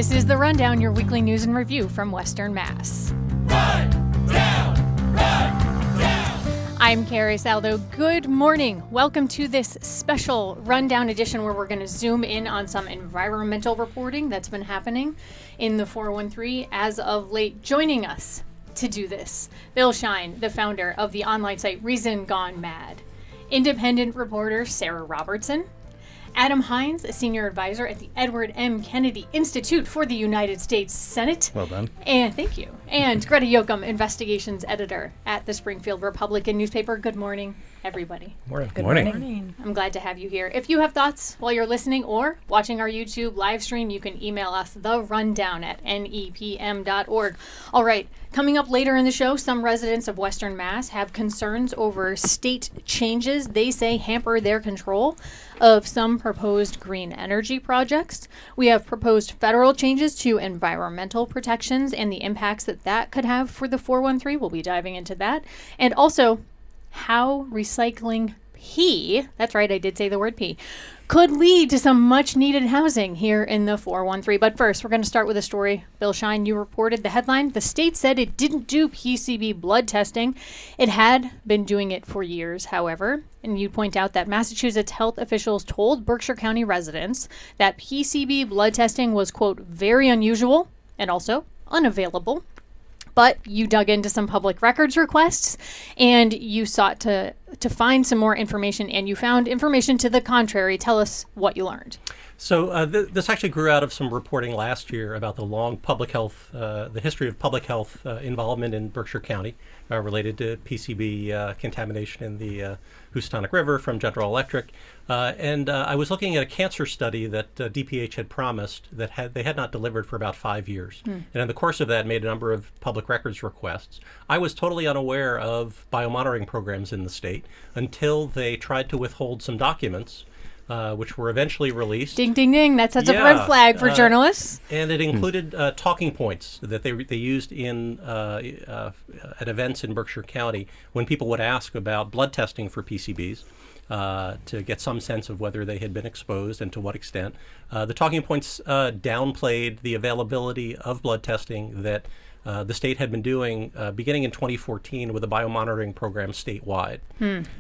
This is The Rundown, your weekly news and review from Western Mass. Rundown! I'm Carrie Saldo. Good morning. Welcome to this special Rundown edition where we're going to zoom in on some environmental reporting that's been happening in the 413 as of late. Joining us to do this, Bill Shein, the founder of the online site Reason Gone Mad. Independent reporter Sarah Robertson. Adam Hinds, a senior advisor at the Edward M. Kennedy Institute for the United States Senate. Well done. And thank you. And Greta Jochem, investigations editor at the Springfield Republican newspaper. Good morning, everybody. Good morning. I'm glad to have you here. If you have thoughts while you're listening or watching our YouTube live stream, you can email us therundown@nepm.org. All right, coming up later in the show, some residents of Western Mass have concerns over state changes they say hamper their control of some proposed green energy projects. We have proposed federal changes to environmental protections and the impacts that could have for the 413. We'll be diving into that. And also how recycling pee, that's right, I did say the word pee, could lead to some much needed housing here in the 413. But first, we're going to start with a story. Bill Shein, you reported the headline. The state said it didn't do PCB blood testing. It had been doing it for years, however. And you point out that Massachusetts health officials told Berkshire County residents that PCB blood testing was, quote, very unusual and also unavailable. But you dug into some public records requests and you sought to find some more information, and you found information to the contrary. Tell us what you learned. So this actually grew out of some reporting last year about the long public health, the history of public health involvement in Berkshire County related to PCB contamination in the Housatonic River from General Electric. And I was looking at a cancer study that DPH had promised that they had not delivered for about 5 years. And in the course of that, made a number of public records requests. I was totally unaware of biomonitoring programs in the state until they tried to withhold some documents, which were eventually released. Ding, ding, ding. That sets up a red flag for journalists. And it included talking points that they used in at events in Berkshire County when people would ask about blood testing for PCBs to get some sense of whether they had been exposed and to what extent. The talking points downplayed the availability of blood testing that the state had been doing beginning in 2014 with a biomonitoring program statewide.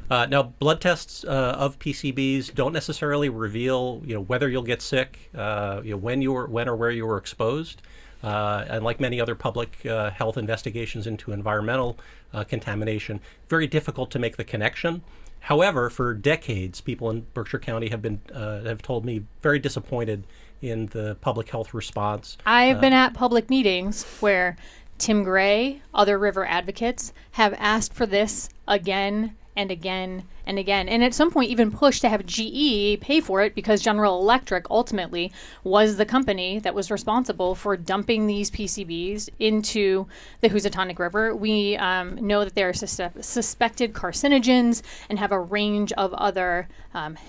Now, blood tests of PCBs don't necessarily reveal, whether you'll get sick, when or where you were exposed. And like many other public health investigations into environmental contamination, very difficult to make the connection. However, for decades, people in Berkshire County have told me very disappointed in the public health response. I've been at public meetings where Tim Gray, other river advocates, have asked for this again and again and again. And at some point even pushed to have GE pay for it because General Electric ultimately was the company that was responsible for dumping these PCBs into the Housatonic River. We know that they're suspected carcinogens and have a range of other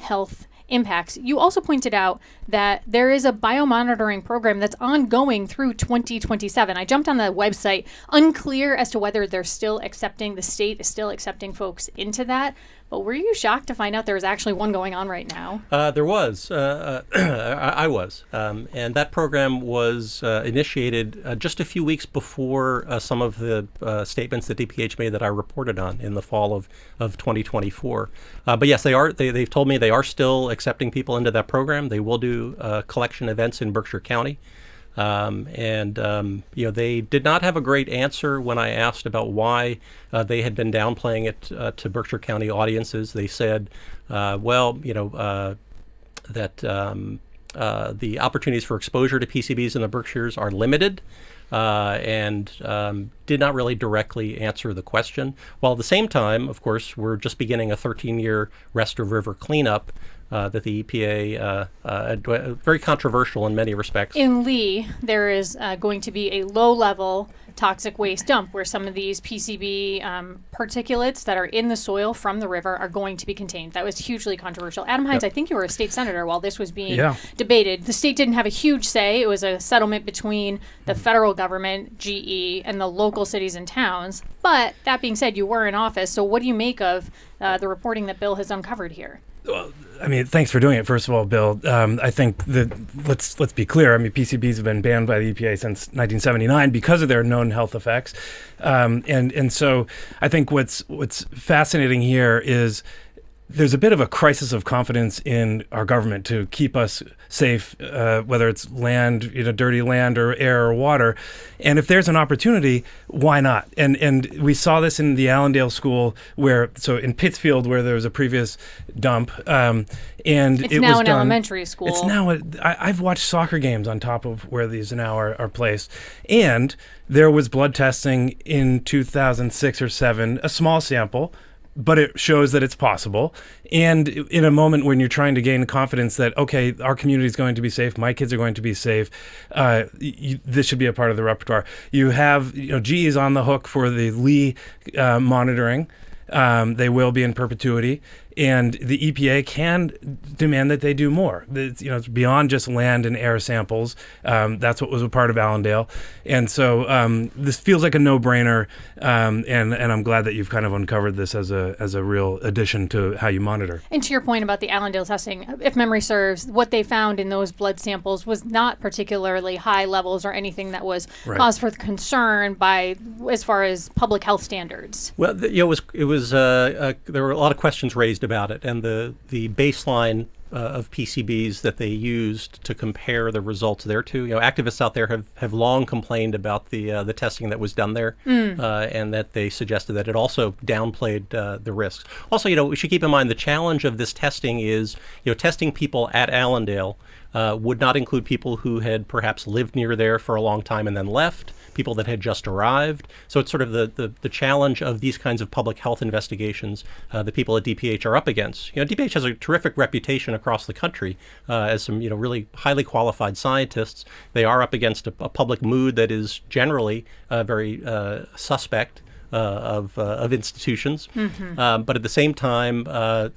health impacts. You also pointed out that there is a biomonitoring program that's ongoing through 2027. I jumped on the website, unclear as to whether the state is still accepting folks into that. But were you shocked to find out there was actually one going on right now? There was. I was. And that program was initiated just a few weeks before some of the statements that DPH made that I reported on in the fall of 2024. But yes, they've told me they are still accepting people into that program. They will do collection events in Berkshire County. They did not have a great answer when I asked about why they had been downplaying it to Berkshire County audiences. They said, that the opportunities for exposure to PCBs in the Berkshires are limited, and did not really directly answer the question. While at the same time, of course, we're just beginning a 13-year rest of river cleanup that the EPA, very controversial in many respects. In Lee, there is going to be a low-level toxic waste dump where some of these PCB particulates that are in the soil from the river are going to be contained. That was hugely controversial. Adam Hinds, I think you were a state senator while this was being debated. The state didn't have a huge say. It was a settlement between the federal government, GE, and the local cities and towns. But that being said, you were in office. So what do you make of the reporting that Bill has uncovered here? Well, I mean, thanks for doing it, first of all, Bill. I think that let's be clear. I mean, PCBs have been banned by the EPA since 1979 because of their known health effects. And so I think what's fascinating here is there's a bit of a crisis of confidence in our government to keep us safe, whether it's land, dirty land or air or water. And if there's an opportunity, why not? And we saw this in the Allendale school so in Pittsfield, where there was a previous dump. And it's now an elementary school. It's now, I've watched soccer games on top of where these now are placed. And there was blood testing in 2006 or 7, a small sample, but it shows that it's possible. And in a moment when you're trying to gain confidence that, okay, our community is going to be safe, my kids are going to be safe, this should be a part of the repertoire. You have, GE is on the hook for the Lee monitoring. They will be in perpetuity. And the EPA can demand that they do more. It's beyond just land and air samples. That's what was a part of Allendale. And so this feels like a no-brainer, and I'm glad that you've kind of uncovered this as a real addition to how you monitor. And to your point about the Allendale testing, if memory serves, what they found in those blood samples was not particularly high levels or anything that was cause for concern as far as public health standards. Well, there were a lot of questions raised about it, and the baseline of PCBs that they used to compare the results there to. Activists out there have long complained about the testing that was done there, and that they suggested that it also downplayed the risks. Also, we should keep in mind the challenge of this testing is, testing people at Allendale would not include people who had perhaps lived near there for a long time and then left, people that had just arrived. So it's sort of the challenge of these kinds of public health investigations that people at DPH are up against. DPH has a terrific reputation across the country as some really highly qualified scientists. They are up against a public mood that is generally very suspect of institutions. But at the same time,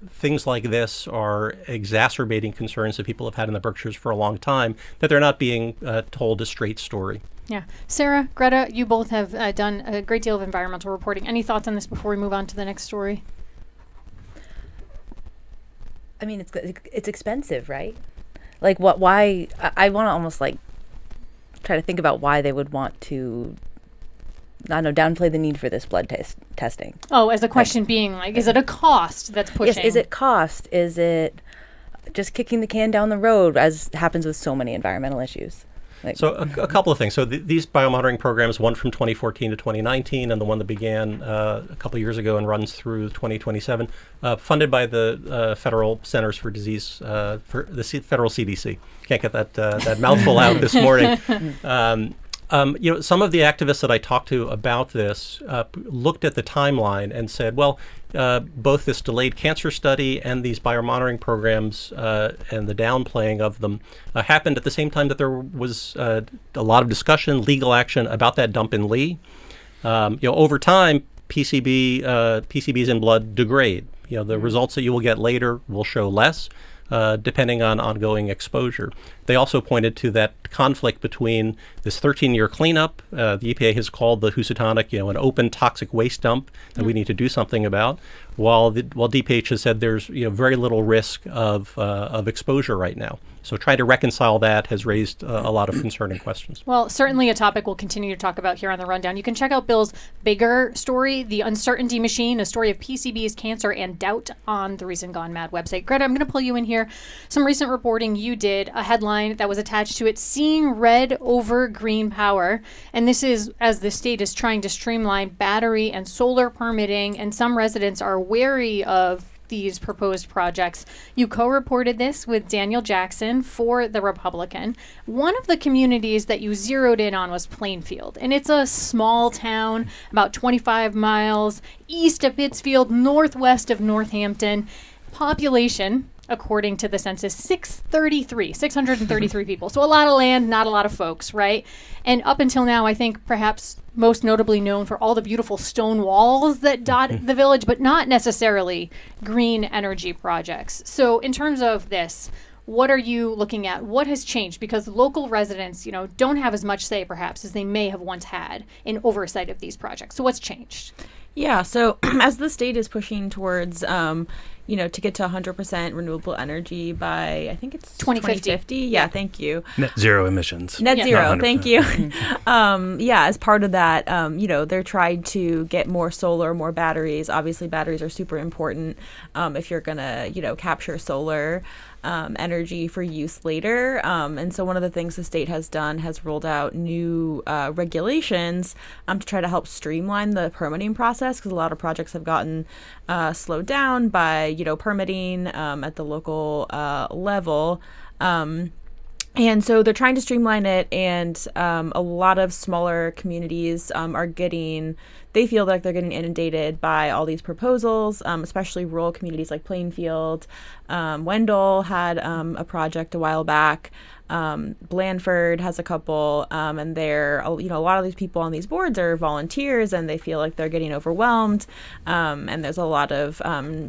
things like this are exacerbating concerns that people have had in the Berkshires for a long time, that they're not being told a straight story. Yeah. Sarah, Greta, you both have done a great deal of environmental reporting. Any thoughts on this before we move on to the next story? I mean, it's expensive, right? Like, why? I want to almost try to think about why they would want to, I don't know, downplay the need for this blood testing. Oh, as the question being is it a cost that's pushing? Yes, is it cost? Is it just kicking the can down the road, as happens with so many environmental issues? So a couple of things. So these biomonitoring programs, one from 2014 to 2019, and the one that began a couple of years ago and runs through 2027, funded by the Federal Centers for Disease, for the Federal CDC. Can't get that mouthful out this morning. Some of the activists that I talked to about this looked at the timeline and said, well, both this delayed cancer study and these biomonitoring programs and the downplaying of them happened at the same time that there was a lot of discussion, legal action about that dump in Lee. Over time, PCBs in blood degrade. The results that you will get later will show less, depending on ongoing exposure. They also pointed to that conflict between this 13-year cleanup. The EPA has called the Housatonic, an open toxic waste dump that we need to do something about, while DPH has said there's very little risk of exposure right now. So trying to reconcile that has raised a lot of concerning questions. Well, certainly a topic we'll continue to talk about here on the Rundown. You can check out Bill's bigger story, The Uncertainty Machine, a story of PCBs, cancer, and doubt, on the Reason Gone Mad website. Greta, I'm going to pull you in here. Some recent reporting you did, a headline that was attached to it, Seeing Red Over Green Power. And this is as the state is trying to streamline battery and solar permitting, and some residents are wary of these proposed projects. You co-reported this with Daniel Jackson for The Republican. One of the communities that you zeroed in on was Plainfield, and it's a small town about 25 miles east of Pittsfield, northwest of Northampton. Population, according to the census, 633 people. So a lot of land, not a lot of folks, right? And up until now, I think perhaps most notably known for all the beautiful stone walls that dot the village, but not necessarily green energy projects. So in terms of this, what are you looking at? What has changed? Because local residents, don't have as much say perhaps as they may have once had in oversight of these projects. So what's changed? Yeah, so as the state is pushing towards, to get to 100% renewable energy by, I think it's 2050. Yeah, thank you. Net zero emissions. Net Yeah. zero, Not thank 100%. you. As part of that, they're trying to get more solar, more batteries. Obviously, batteries are super important if you're going to, capture solar energy for use later. And so one of the things the state has done has rolled out new regulations to try to help streamline the permitting process, because a lot of projects have gotten slowed down by, permitting at the local level. And so they're trying to streamline it, and a lot of smaller communities they feel like they're getting inundated by all these proposals, especially rural communities like Plainfield. Wendell had a project a while back. Blandford has a couple, and a lot of these people on these boards are volunteers, and they feel like they're getting overwhelmed. And there's a lot of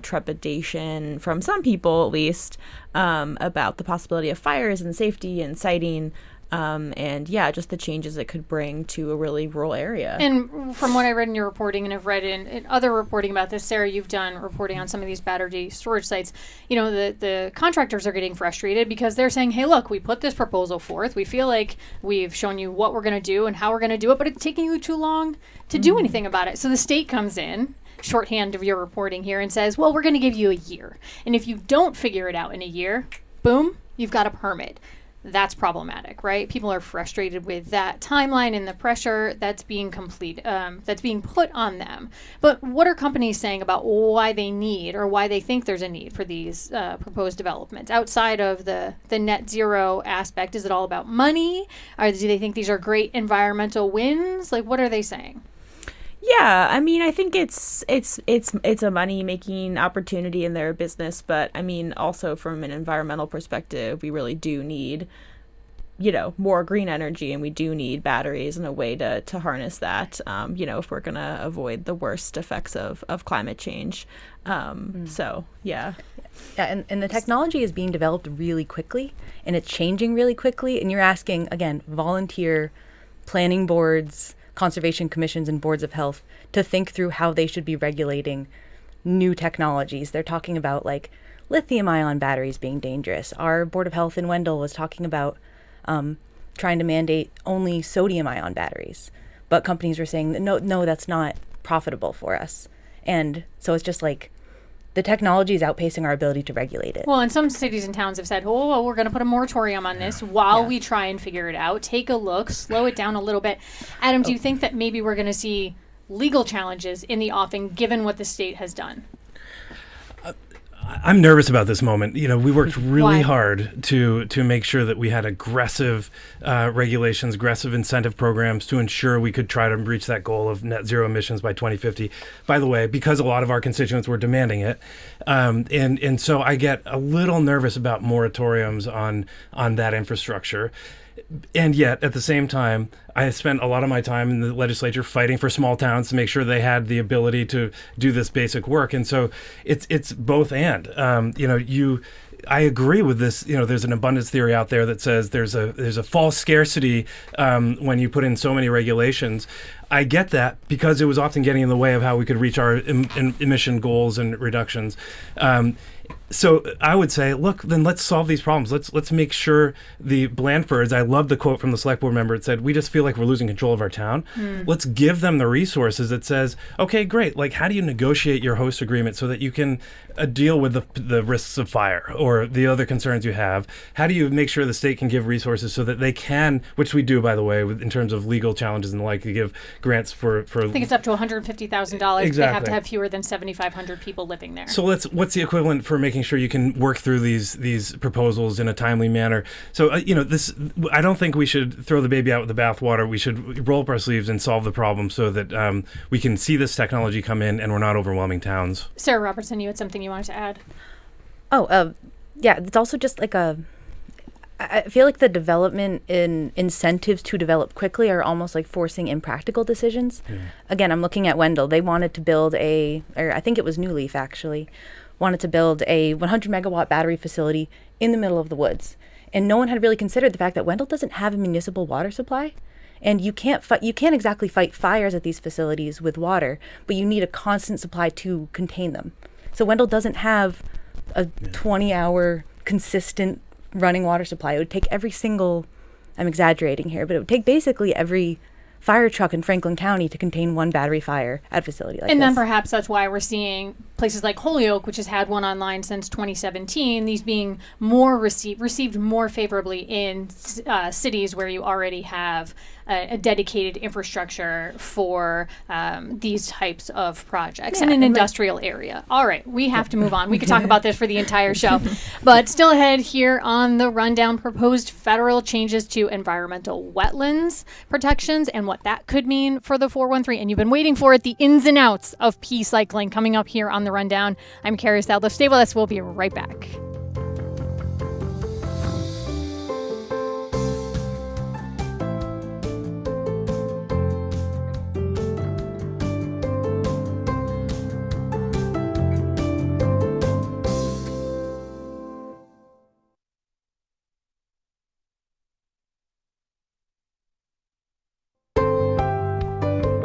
trepidation from some people, at least, about the possibility of fires and safety and siting. Just the changes it could bring to a really rural area. And from what I read in your reporting, and I've read in other reporting about this, Sarah, you've done reporting on some of these battery storage sites. The contractors are getting frustrated because they're saying, hey, look, we put this proposal forth. We feel like we've shown you what we're going to do and how we're going to do it, but it's taking you too long to do anything about it. So the state comes in, shorthand of your reporting here, and says, well, we're going to give you a year. And if you don't figure it out in a year, boom, you've got a permit. That's problematic, right? People are frustrated with that timeline and the pressure that's being that's being put on them. But what are companies saying about why they need, or why they think there's a need for these proposed developments outside of the net zero aspect? Is it all about money, or do they think these are great environmental wins? Like, what are they saying? Yeah, I mean, I think it's a money making opportunity in their business, but I mean, also from an environmental perspective, we really do need, more green energy, and we do need batteries and a way to harness that, if we're gonna avoid the worst effects of climate change. So yeah. Yeah, and the technology is being developed really quickly, and it's changing really quickly, and you're asking, again, volunteer planning boards, conservation commissions, and boards of health to think through how they should be regulating new technologies. They're talking about like lithium-ion batteries being dangerous. Our board of health in Wendell was talking about trying to mandate only sodium-ion batteries, but companies were saying, no, that's not profitable for us. And so it's just like the technology is outpacing our ability to regulate it. Well, and some cities and towns have said, oh, well, we're going to put a moratorium on this while we try and figure it out. Take a look, slow it down a little bit. Adam, do you think that maybe we're going to see legal challenges in the offing given what the state has done? I'm nervous about this moment. We worked really Why? hard to make sure that we had aggressive regulations, aggressive incentive programs to ensure we could try to reach that goal of net zero emissions by 2050. By the way, because a lot of our constituents were demanding it, and so I get a little nervous about moratoriums on that infrastructure. And yet, at the same time, I spent a lot of my time in the legislature fighting for small towns to make sure they had the ability to do this basic work. And so it's both and. I agree with this. There's an abundance theory out there that says there's a false scarcity when you put in so many regulations. I get that because it was often getting in the way of how we could reach our emission goals and reductions. So I would say, look, then let's solve these problems. Let's make sure the Blandfords, I love the quote from the select board member. It said, we just feel like we're losing control of our town. Let's give them the resources that says, okay, great. Like, how do you negotiate your host agreement so that you can deal with the risks of fire or the other concerns you have? How do you make sure the state can give resources so that they can, which we do, by the way, in terms of legal challenges and the like, to give grants for I think it's up to $150,000. Exactly. They have to have fewer than 7,500 people living there. So what's the equivalent for making sure you can work through these proposals in a timely manner? So I don't think we should throw the baby out with the bathwater. We should roll up our sleeves and solve the problem so that we can see this technology come in and we're not overwhelming towns. Sarah Robertson, you had something you wanted to add? Yeah, it's also just like I feel like the development in incentives to develop quickly are almost like forcing impractical decisions. Yeah. Again, I'm looking at Wendell. They wanted to build or I think it was New Leaf actually, wanted to build a 100 megawatt battery facility in the middle of the woods. And no one had really considered the fact that Wendell doesn't have a municipal water supply. And you can't exactly fight fires at these facilities with water, but you need a constant supply to contain them. So Wendell doesn't have a 20-hour consistent running water supply. It would take I'm exaggerating here, but it would take basically every fire truck in Franklin County to contain one battery fire at a facility like this. And then perhaps that's why we're seeing places like Holyoke, which has had one online since 2017, these being more received more favorably in cities where you already have a dedicated infrastructure for these types of projects in an industrial area. All right, we have to move on. We could talk about this for the entire show. But still ahead here on the rundown, proposed federal changes to environmental wetlands protections and what that could mean for the 413. And you've been waiting for it, the ins and outs of pea cycling, coming up here on the rundown. I'm Carrie Saldus. Stay with us. We'll be right back.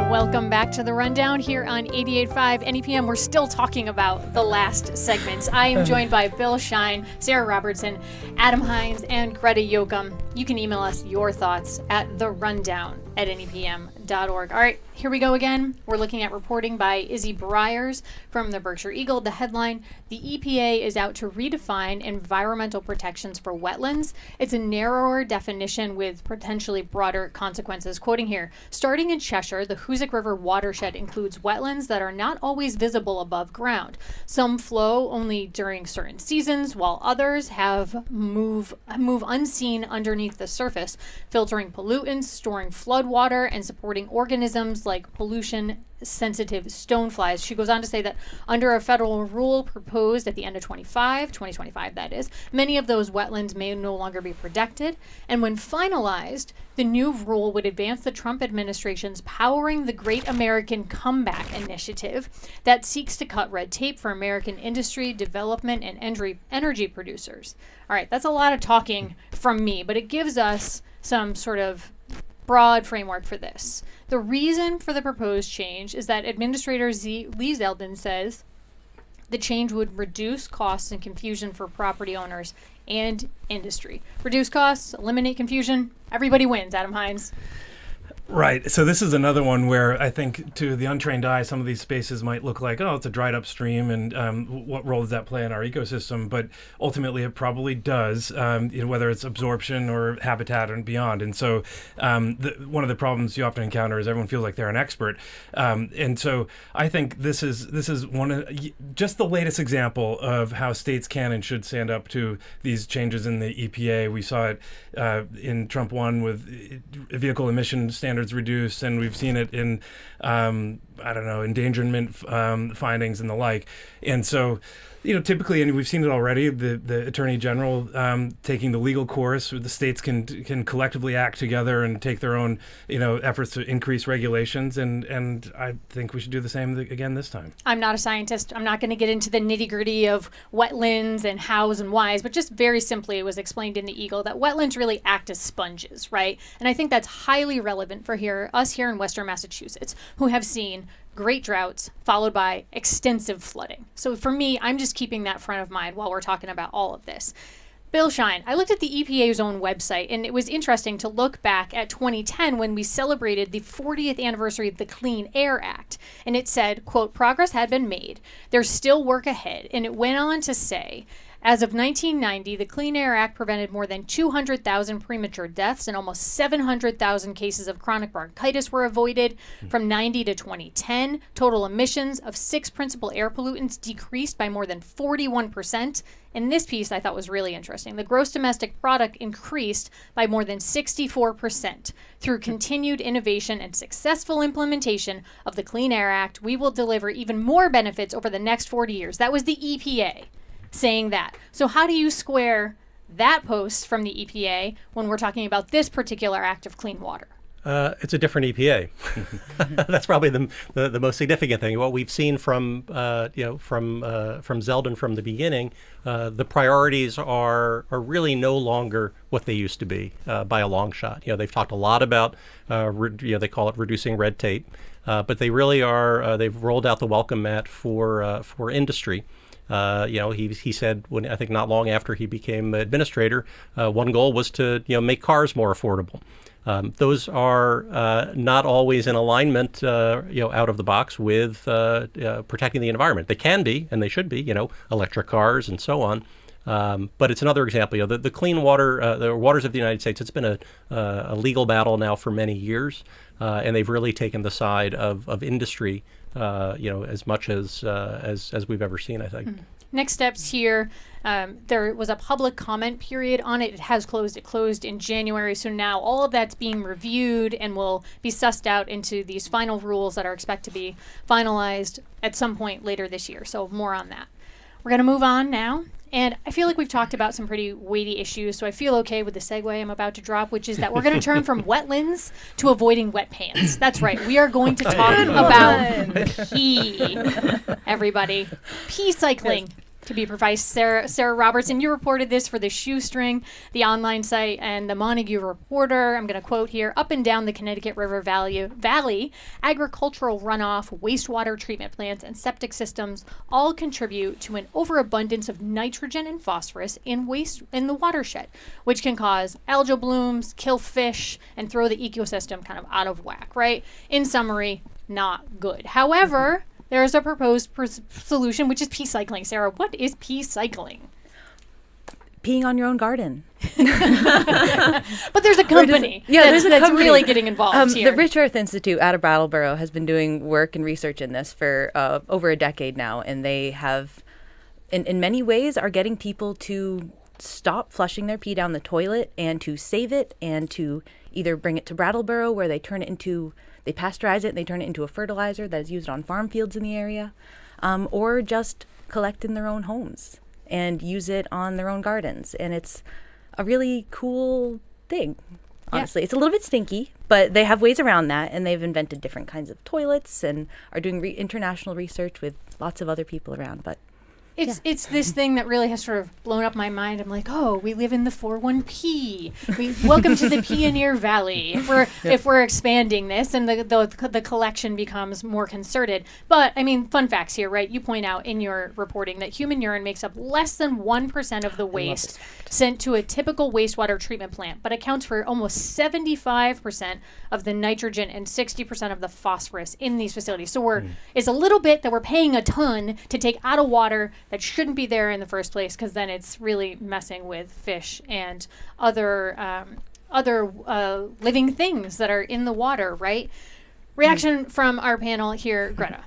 Welcome back to the rundown here on 88.5 NEPM. We're still talking about the last segments. I am joined by Bill Shein, Sarah Robertson, Adam Hinds, and Greta Jochem. You can email us your thoughts at therundown@nepm.org. All right, here we go again. We're looking at reporting by Izzy Briers from the Berkshire Eagle. The headline, the EPA is out to redefine environmental protections for wetlands. It's a narrower definition with potentially broader consequences. Quoting here, starting in Cheshire, the Hoosic River watershed includes wetlands that are not always visible above ground. Some flow only during certain seasons, while others move unseen underneath the surface, filtering pollutants, storing flood water, and supporting organisms like pollution-sensitive stoneflies. She goes on to say that under a federal rule proposed at the end of 2025, that is, many of those wetlands may no longer be protected. And when finalized, the new rule would advance the Trump administration's Powering the Great American Comeback initiative that seeks to cut red tape for American industry, development, and energy producers. All right, that's a lot of talking from me, but it gives us some sort of broad framework for this. The reason for the proposed change is that Administrator Lee Zeldin says the change would reduce costs and confusion for property owners and industry. Reduce costs, eliminate confusion, everybody wins, Adam Hinds. Right. So this is another one where I think to the untrained eye, some of these spaces might look like, oh, it's a dried up stream, and what role does that play in our ecosystem? But ultimately, it probably does, whether it's absorption or habitat and beyond. And so one of the problems you often encounter is everyone feels like they're an expert. And so I think this is one of just the latest example of how states can and should stand up to these changes in the EPA. We saw it in Trump 1 with vehicle emission standards reduced, and we've seen it in endangerment findings and the like. And so typically, and we've seen it already, the Attorney General taking the legal course. The states can collectively act together and take their own efforts to increase regulations, and I think we should do the same again this time. I'm not a scientist. I'm not going to get into the nitty-gritty of wetlands and hows and whys, but just very simply, it was explained in the Eagle that wetlands really act as sponges, right? And I think that's highly relevant for us here in Western Massachusetts, who have seen great droughts followed by extensive flooding. So for me, I'm just keeping that front of mind while we're talking about all of this. Bill Shein, I looked at the EPA's own website, and it was interesting to look back at 2010 when we celebrated the 40th anniversary of the Clean Air Act. And it said, quote, progress had been made. There's still work ahead. And it went on to say, as of 1990, the Clean Air Act prevented more than 200,000 premature deaths and almost 700,000 cases of chronic bronchitis were avoided. From 90 to 2010, total emissions of 6 principal air pollutants decreased by more than 41%. And this piece I thought was really interesting. The gross domestic product increased by more than 64%. Through continued innovation and successful implementation of the Clean Air Act, we will deliver even more benefits over the next 40 years. That was the EPA saying that. So how do you square that post from the EPA when we're talking about this particular act of clean water? It's a different EPA. That's probably the most significant thing. What we've seen from Zeldin from the beginning, the priorities are really no longer what they used to be by a long shot. They've talked a lot about they call it reducing red tape, but they really are. They've rolled out the welcome mat for industry. He said when I think not long after he became administrator, one goal was to make cars more affordable. Those are not always in alignment, out of the box with protecting the environment. They can be, and they should be, electric cars and so on. But it's another example. The clean water, the waters of the United States. It's been a legal battle now for many years, and they've really taken the side of industry, as much as we've ever seen, I think. Mm-hmm. Next steps here. There was a public comment period on it. It has closed. It closed in January. So now all of that's being reviewed and will be sussed out into these final rules that are expected to be finalized at some point later this year. So more on that. We're going to move on now. And I feel like we've talked about some pretty weighty issues, so I feel okay with the segue I'm about to drop, which is that we're going to turn from wetlands to avoiding wet pants. That's right. We are going to talk about pee, everybody. Pee cycling. To be precise, Sarah Robertson, you reported this for the Shoestring, the online site, and the Montague Reporter. I'm going to quote here: up and down the Connecticut River Valley, agricultural runoff, wastewater treatment plants, and septic systems all contribute to an overabundance of nitrogen and phosphorus in the watershed, which can cause algal blooms, kill fish, and throw the ecosystem kind of out of whack, right? In summary, not good. However, there is a proposed solution, which is pea cycling. Sarah, what is pea cycling? Peeing on your own garden. But there's a company that's really getting involved here. The Rich Earth Institute out of Brattleboro has been doing work and research in this for over a decade now, and they have, in many ways, are getting people to stop flushing their pee down the toilet and to save it and to either bring it to Brattleboro where they pasteurize it and they turn it into a fertilizer that is used on farm fields in the area, or just collect in their own homes and use it on their own gardens. And it's a really cool thing, honestly. Yeah. It's a little bit stinky, but they have ways around that, and they've invented different kinds of toilets and are doing international research with lots of other people around. But It's this thing that really has sort of blown up my mind. I'm like, oh, we live in the 41P. Welcome to the Pioneer Valley. If we're expanding this, and the collection becomes more concerted. But I mean, fun facts here, right? You point out in your reporting that human urine makes up less than 1% of the waste sent to a typical wastewater treatment plant, but accounts for almost 75% of the nitrogen and 60% of the phosphorus in these facilities. So it's a little bit that we're paying a ton to take out of water that shouldn't be there in the first place, because then it's really messing with fish and other living things that are in the water, right? Reaction from our panel here, Greta.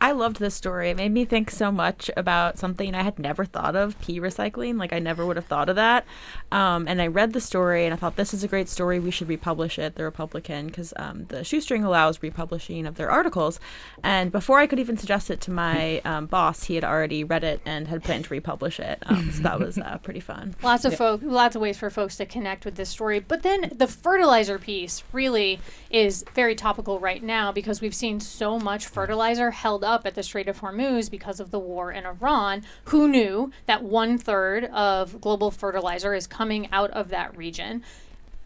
I loved this story. It made me think so much about something I had never thought of, pea recycling. Like, I never would have thought of that. And I read the story, and I thought, this is a great story. We should republish it, The Republican, because the Shoestring allows republishing of their articles. And before I could even suggest it to my boss, he had already read it and had planned to republish it. So that was pretty fun. Lots of ways for folks to connect with this story. But then the fertilizer piece really is very topical right now, because we've seen so much fertilizer held up at the Strait of Hormuz because of the war in Iran. Who knew that 1/3 of global fertilizer is coming out of that region?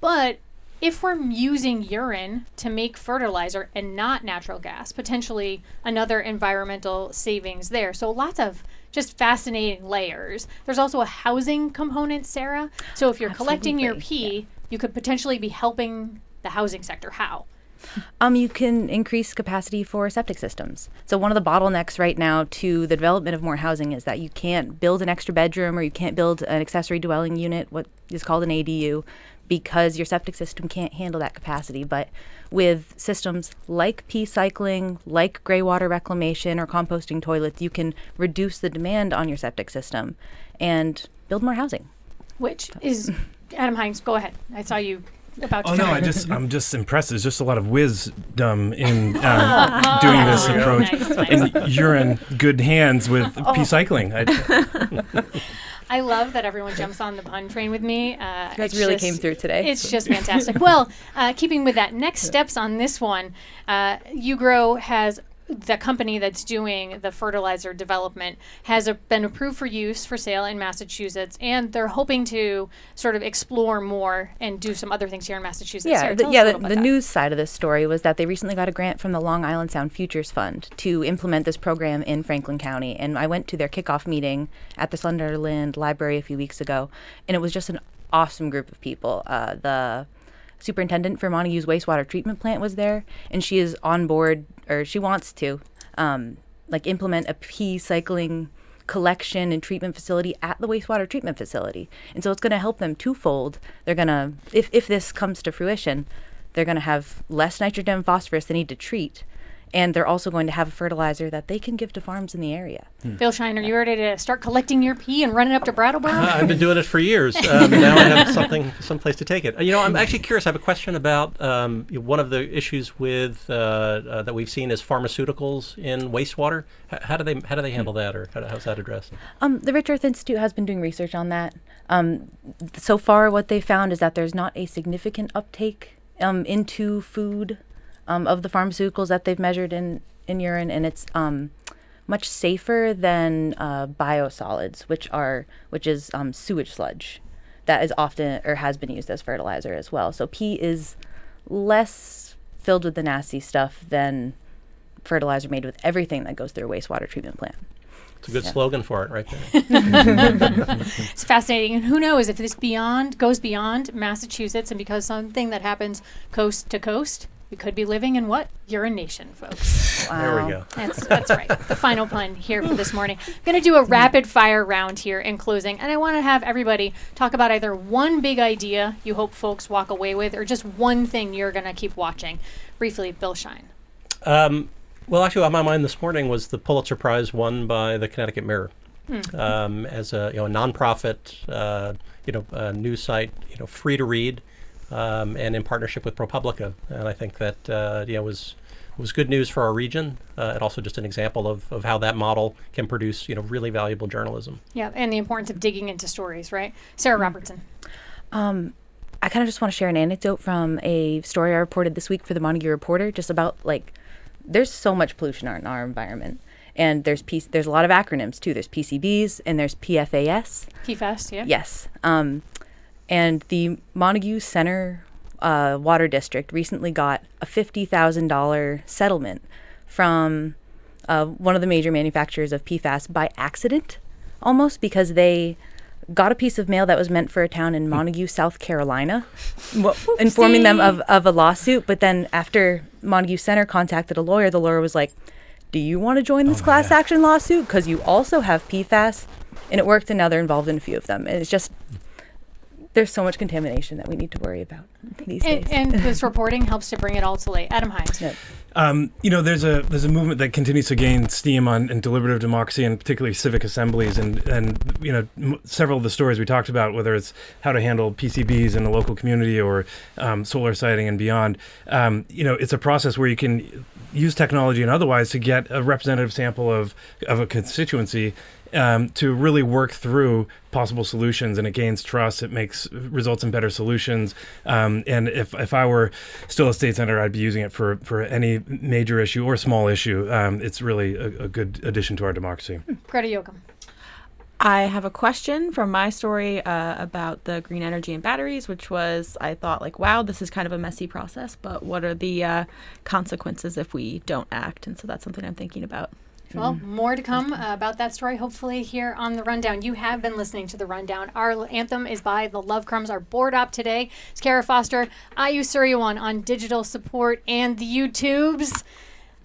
But if we're using urine to make fertilizer and not natural gas, potentially another environmental savings there. So lots of just fascinating layers. There's also a housing component, Sarah. So if you're collecting your pee, you could potentially be helping the housing sector. How? You can increase capacity for septic systems. So one of the bottlenecks right now to the development of more housing is that you can't build an extra bedroom, or you can't build an accessory dwelling unit, what is called an ADU, because your septic system can't handle that capacity. But with systems like pea cycling, like gray water reclamation or composting toilets, you can reduce the demand on your septic system and build more housing. Which is, Adam Hinds, go ahead. I saw you about to. Oh no, I'm just impressed. There's just a lot of wisdom in doing this approach. Nice. And you're in good hands with pea cycling. I love that everyone jumps on the pun train with me. You guys really came through today. It's just fantastic. Well, keeping with that, next steps on this one, UGrow has the company that's doing the fertilizer development has been approved for use for sale in Massachusetts, and they're hoping to sort of explore more and do some other things here in Massachusetts. Yeah, Sarah, tell us a little about the that. news side of this story was that they recently got a grant from the Long Island Sound Futures Fund to implement this program in Franklin County. And I went to their kickoff meeting at the Sunderland Library a few weeks ago, and it was just an awesome group of people. The superintendent for Montague's wastewater treatment plant was there, and she is on board, or she wants to, implement a pea cycling collection and treatment facility at the wastewater treatment facility. And so it's going to help them twofold. They're going to, if this comes to fruition, they're going to have less nitrogen and phosphorus they need to treat. And they're also going to have a fertilizer that they can give to farms in the area. Bill Shein, are you ready to start collecting your pee and running up to Brattleboro? I've been doing it for years. Now I have someplace to take it. I'm actually curious. I have a question about one of the issues with that we've seen is pharmaceuticals in wastewater. How do they handle that, or how's that addressed? The Rich Earth Institute has been doing research on that. So far, what they found is that there's not a significant uptake into food of the pharmaceuticals that they've measured in urine, and it's much safer than biosolids, which is sewage sludge that is often or has been used as fertilizer as well. So pee is less filled with the nasty stuff than fertilizer made with everything that goes through a wastewater treatment plant. It's a good slogan for it right there. It's fascinating. And who knows if this goes beyond Massachusetts and becomes something that happens coast to coast. We could be living in what? Urination, folks. Wow. There we go. That's right. The final pun here for this morning. I'm going to do a rapid fire round here in closing, and I want to have everybody talk about either one big idea you hope folks walk away with, or just one thing you're going to keep watching. Briefly, Bill Shein. Well, actually, on my mind this morning was the Pulitzer Prize won by the Connecticut Mirror. As a nonprofit, news site, free to read. And in partnership with ProPublica. And I think that was good news for our region, and also just an example of how that model can produce really valuable journalism. Yeah, and the importance of digging into stories, right? Sarah Robertson. I kind of just want to share an anecdote from a story I reported this week for the Montague Reporter, just about there's so much pollution in our environment. And there's a lot of acronyms too. There's PCBs and there's PFAS. PFAS, yeah. Yes. And the Montague Center Water District recently got a $50,000 settlement from one of the major manufacturers of PFAS by accident, almost, because they got a piece of mail that was meant for a town in Montague, South Carolina, informing them of a lawsuit. But then after Montague Center contacted a lawyer, the lawyer was like, do you want to join this class action lawsuit? Because you also have PFAS. And it worked, and now they're involved in a few of them. And it's just... there's so much contamination that we need to worry about these days. And this reporting helps to bring it all to light. Adam Hinds. Yep. There's a movement that continues to gain steam in deliberative democracy, and particularly civic assemblies, and several of the stories we talked about, whether it's how to handle PCBs in the local community or solar siting and beyond. It's a process where you can use technology and otherwise to get a representative sample of a constituency. To really work through possible solutions, and it gains trust. It results in better solutions. And if I were still a state senator, I'd be using it for any major issue or small issue. It's really a good addition to our democracy. Greta Jochem. I have a question from my story about the green energy and batteries, which was, I thought, wow, this is kind of a messy process, but what are the consequences if we don't act? And so that's something I'm thinking about. Well, more to come about that story, hopefully, here on The Rundown. You have been listening to The Rundown. Our anthem is by The Love Crumbs. Our board op today is Kara Foster, Ayu Suryawan on digital support and the YouTubes.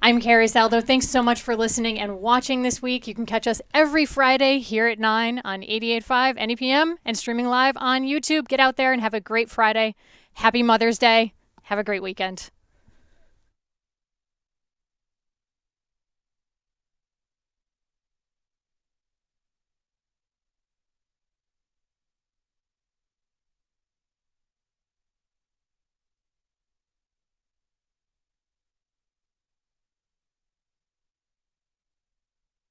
I'm Carrie Saldo. Thanks so much for listening and watching this week. You can catch us every Friday here at 9 on 88.5 NEPM and streaming live on YouTube. Get out there and have a great Friday. Happy Mother's Day. Have a great weekend.